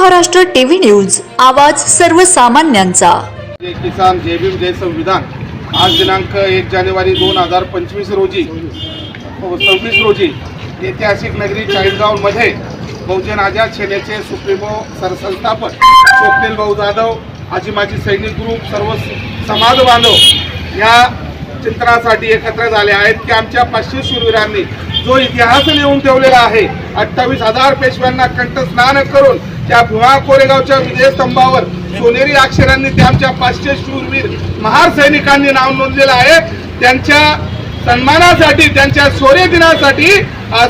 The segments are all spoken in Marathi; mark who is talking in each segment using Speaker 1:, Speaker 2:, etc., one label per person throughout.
Speaker 1: महाराष्ट्र टीव्ही न्यूज, आवाज सर्वसामान्यांचा।
Speaker 2: जय किसान, जय भीम, जय संविधान। आज दिनांक 1 जानेवारी 2025 रोजी 26 रोजी ऐतिहासिक नगरी चाळीसगावमध्ये बहुजन आझाद सेनेचे सुप्रीमो सरसंस्थापक स्वप्नील भाऊ जाधव, आजी माजी सैनिक ग्रुप, सर्व समाज बांधव या चिंतनासाठी एकत्र झाले आहेत की आमच्या 500 शूरवीरांनी जो इतिहास लिहून ठेवलेला आहे, 28,000 पेशव्यांना कंठस्नान करून त्या भीमा कोरेगावच्या विजयस्तंभावर सोनेरी अक्षरांनी त्या आमच्या 500 शूरवीर महार सैनिकांनी नाव नोंदलेलं आहे। त्यांच्या सन्मानासाठी, त्यांच्या शौर्य दिनासाठी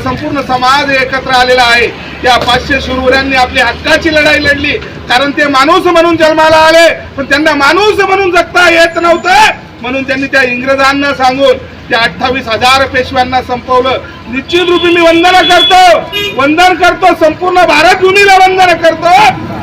Speaker 2: संपूर्ण समाज एकत्र आलेला आहे। त्या 500 शूरवीरांनी आपली हक्काची लढाई लढली, कारण ते माणूस म्हणून जन्माला आले, पण त्यांना माणूस म्हणून जगता येत नव्हतं, म्हणून त्यांनी त्या इंग्रजांना सांगून त्या 28,000 पेशव्यांना संपवलं। निश्चित रूपी मी वंदन करतो, संपूर्ण भारत भूमीला वंदन करतो।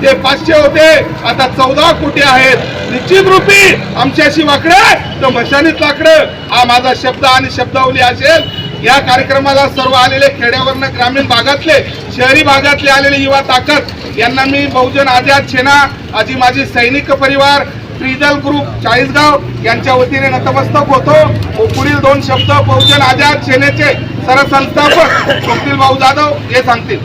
Speaker 2: ते 500 होते, आता 14 कोटी आहेत। निश्चित रूपी आमच्याशी वाकडे तर मशानीत लाकडं, हा माझा शब्द आणि शब्दावली असेल। या कार्यक्रमाला सर्व आलेले खेड्यावरनं, ग्रामीण भागातले, शहरी भागातले आलेले युवा ताकद यांना मी बहुजन आझाद सेना, आजी माजी सैनिक परिवार, फ्रीदल ग्रुप चाळीसगाव यांच्या वतीने नतमस्तक होतो। पुढील 2 शब्द बहुजन आझाद सेनेचे सरसंस्थापक स्वप्नील भाऊ जाधव हे सांगतील।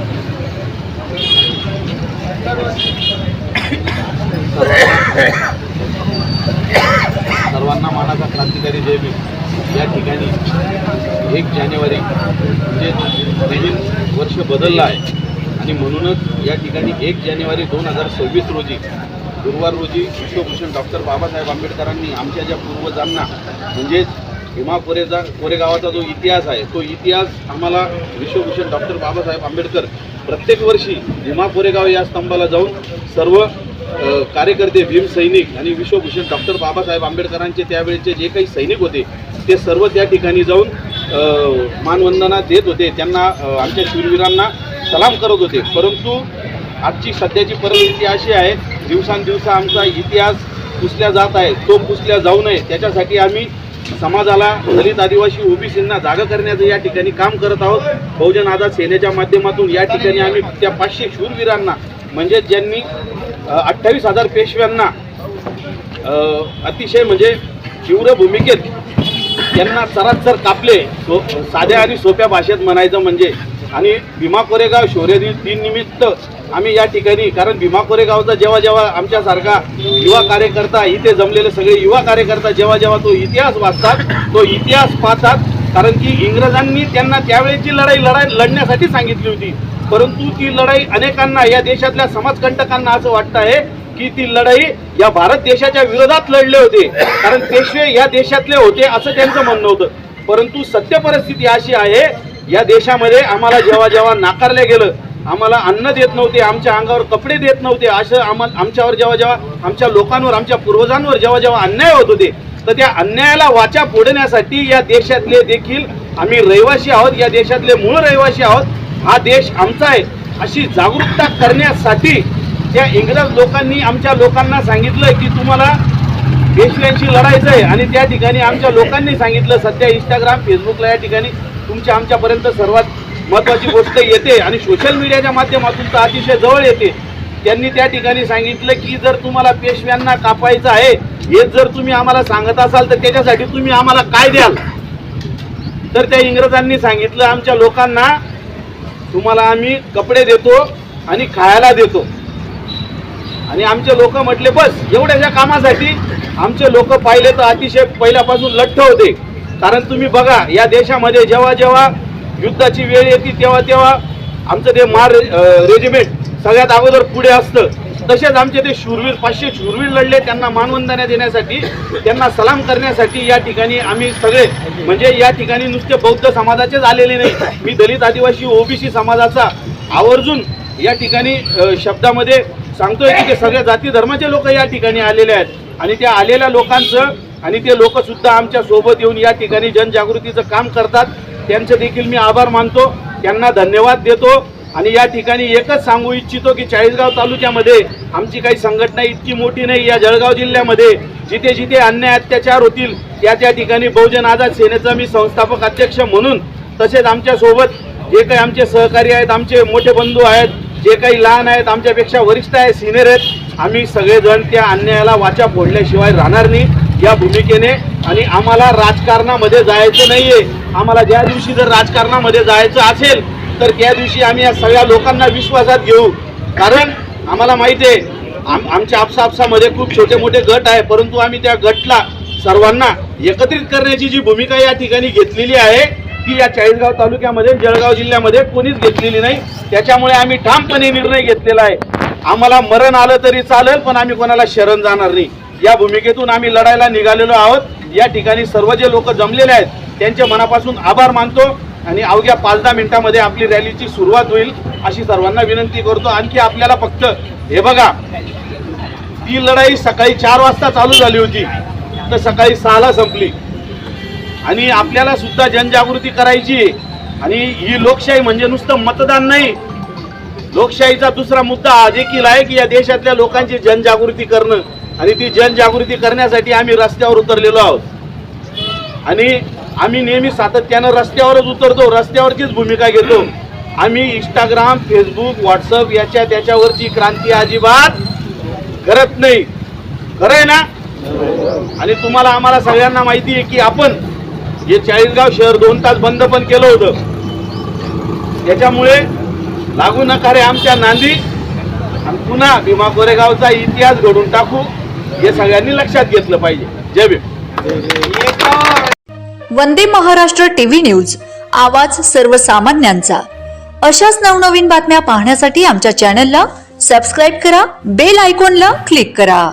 Speaker 3: सर्वांना मानाचा क्रांतिकारी जय भीम। या ठिकाणी 1 जानेवारी म्हणजे नवीन वर्ष बदललं आहे आणि म्हणूनच या ठिकाणी 1 जानेवारी 2026 रोजी गुरुवार रोजी विश्वभूषण डॉक्टर बाबासाहेब आंबेडकरांनी आमच्या ज्या पूर्वजांना म्हणजेच भीमा कोरेगावाचा जो इतिहास आहे, तो इतिहास आम्हाला विश्वभूषण डॉक्टर बाबासाहेब आंबेडकर प्रत्येक वर्षी भीमा कोरेगाव या स्तंभाला जाऊन सर्व कार्यकर्ते, भीम सैनिक आणि विश्वभूषण डॉक्टर बाबासाहेब आंबेडकरांचे त्यावेळेचे जे काही सैनिक होते ते सर्व त्या ठिकाणी जाऊन मानवंदना देत होते, त्यांना आमच्या शूरवीरांना सलाम करत होते। परंतु आजची सध्याची परिस्थिती अशी आहे, दिवसांदिवस आमचा इतिहास पुसल्या जात आहे, तो पुसल्या जाऊ नये त्याच्यासाठी आम्ही समाजाला, दलित, आदिवासी, ओबीसींना जागा करण्याचं या ठिकाणी काम करत आहोत। बहुजन आझाद सेनेच्या माध्यमातून या ठिकाणी आम्ही त्या 500 शूरवीरांना म्हणजे ज्यांनी 28,000 पेशव्यांना अतिशय म्हणजे तीव्र भूमिकेत त्यांना सरासर कापले, साध्या आणि सोप्या भाषेत म्हणायचं म्हणजे। आणि भीमा कोरेगाव शौर्य दिन निमित्त आम्ही या ठिकाणी, कारण भीमा कोरेगावचा जेव्हा आमच्यासारखा युवा कार्यकर्ता, इथे जमलेले सगळे युवा कार्यकर्ता जेव्हा तो इतिहास वाचतात, तो इतिहास पाहतात, कारण की इंग्रजांनी त्यांना त्यावेळेची लढाई लढण्यासाठी सांगितली होती, परंतु ती लढाई अनेकांना, या देशातल्या समाजकंटकांना असं वाटतं आहे की ती लढाई या भारत देशाच्या विरोधात लढले होते, कारण पेशवे या देशातले होते असं त्यांचं म्हणणं होतं। परंतु सत्य परिस्थिती अशी आहे, या देशामध्ये आम्हाला जेव्हा नाकारलं गेलं, आम्हाला अन्न देत नव्हते, आमच्या अंगावर कपडे देत नव्हते, असं आमच्यावर जेव्हा आमच्या लोकांवर, आमच्या पूर्वजांवर जेव्हा अन्याय होत होते, तर त्या अन्यायाला वाचा फोडण्यासाठी या देशातले देखील आम्ही रहिवासी आहोत, या देशातले मूळ रहिवासी आहोत, हा देश आमचा आहे अशी जागरूकता करण्यासाठी त्या इंग्रज लोकांनी आमच्या लोकांना सांगितलं की तुम्हाला पेशव्यांशी लढायचं आहे। आणि त्या ठिकाणी आमच्या लोकांनी सांगितलं, सध्या इंस्टाग्राम, फेसबुकला या ठिकाणी आमच्यापर्यंत सर्वात महत्त्वाची गोष्ट येते आणि सोशल मीडियाच्या माध्यमातून तर अतिशय जवळ येते। त्यांनी त्या ठिकाणी सांगितलं की जर तुम्हाला पेशव्यांना कापायचं आहे, हे जर तुम्ही आम्हाला सांगत असाल तर त्याच्यासाठी तुम्ही आम्हाला काय द्याल? तर त्या इंग्रजांनी सांगितलं आमच्या लोकांना, तुम्हाला आम्ही कपडे देतो आणि खायला देतो। आणि आमचे लोक म्हटले बस एवढ्याशा कामासाठी आमचे लोक पाहिले तर अतिशय पहिल्यापासून लठ्ठ होते, कारण तुम्ही बघा या देशामध्ये जेव्हा युद्धाची वेळ येते तेव्हा आमचं ते महार रेजिमेंट सगळ्यात अगोदर पुढे असतं। तसेच आमचे ते शूरवीर 500 शूरवीर लढले, त्यांना मानवंदना देण्यासाठी, त्यांना सलाम करण्यासाठी या ठिकाणी आम्ही सगळे, म्हणजे या ठिकाणी नुसते बौद्ध समाजाचेच आलेले नाही, मी दलित, आदिवासी, ओबीसी समाजाचा आवर्जून या ठिकाणी शब्दामध्ये सांगतोय की ते सगळ्या जाती धर्माचे लोक या ठिकाणी आलेले आहेत। आणि त्या आलेल्या लोकांचं, आणि ते लोक सुद्धा आमच्या सोबत येऊन या ठिकाणी जनजागृतीचं काम करतात, त्यांचे देखील मी आभार मानतो, त्यांना धन्यवाद देतो। आणि या ठिकाणी एकच सांगू इच्छितो की चाळीसगाव तालुक्यामध्ये आमची काही संघटना इतकी मोठी नाही, या जळगाव जिल्ह्यामध्ये जिथे अन्याय अत्याचार होतील त्या ठिकाणी बहुजन आझाद सेनेचा मी संस्थापक अध्यक्ष म्हणून, तसेच आमच्यासोबत जे काही आमचे सहकारी आहेत, आमचे मोठे बंधू आहेत, जे काही लहान आहेत, आमच्यापेक्षा वरिष्ठ आहेत, सिनियर आहेत, आम्ही सगळेजण त्या अन्यायाला वाचा फोडल्याशिवाय राहणार नाही या भूमिकेने. आणि आम्हाला राजकारणामध्ये जायचं नाहीये. आम्हाला ज्या दिवशी जर राजकारणामध्ये जायचं असेल तर त्या दिवशी आम्ही या सगळ्या लोकांना विश्वासात घेऊ. कारण आम्हाला माहिती आहे आमच्या आपसामध्ये खूप छोटे मोठे गट आहे, परंतु आम्ही त्या गटला सर्वांना एकत्रित करण्याची जी भूमिका या ठिकाणी घेतलेली आहे ती या चाळीसगाव तालुक्यामध्ये, जळगाव जिल्ह्यामध्ये कोणीच घेतलेली नाही. त्याच्यामुळे आम्ही ठामपणे निर्णय घेतलेला आहे. आम्हाला मरण आलं तरी चालेल, पण आम्ही कोणाला शरण जाणार नाही. या भूमिकेतून आम्ही लढायला निघालेलो आहोत. या ठिकाणी सर्व जे लोक जमलेले आहेत त्यांचे मनापासून आभार मानतो आणि अवघ्या 5-10 मिनिटांमध्ये आपली रॅलीची सुरुवात होईल अशी सर्वांना विनंती करतो. आणखी आपल्याला फक्त हे बघा, ती लढाई सकाळी 4 वाजता चालू झाली होती तर सकाळी 6ला संपली. आणि आपल्याला सुद्धा जनजागृती करायची आहे. आणि ही लोकशाही म्हणजे नुसतं मतदान नाही, लोकशाहीचा दुसरा मुद्दा हा देखील आहे की या देशातल्या लोकांची जनजागृती करणं. आणि ती जनजागृती करण्यासाठी आम्ही रस्त्यावर उतरलेलो आहोत. आणि आम्ही नेहमी सातत्यानं रस्त्यावरच उतरतो, रस्त्यावरचीच भूमिका घेतो. आम्ही इंस्टाग्राम, फेसबुक, व्हॉट्सअप त्याच्यावरची क्रांती अजिबात करत नाही. खरं आहे ना? आणि तुम्हाला आम्हाला सगळ्यांना माहिती आहे की आपण हे चाळीसगाव शहर 2 तास बंद पण केलं होतं. त्याच्यामुळे लागू नका रे आमच्या नांदी आणि पुन्हा भीमा कोरेगावचा इतिहास घडून टाकू हे सगळ्यांनी लक्षात घेतलं पाहिजे. जय भीम.
Speaker 1: वंदे महाराष्ट्र टीव्ही न्यूज, आवाज सर्वसामान्यांचा. अशाच नवनवीन बातम्या पाहण्यासाठी आमच्या चॅनलला सबस्क्राईब करा, बेल आयकॉनला क्लिक करा.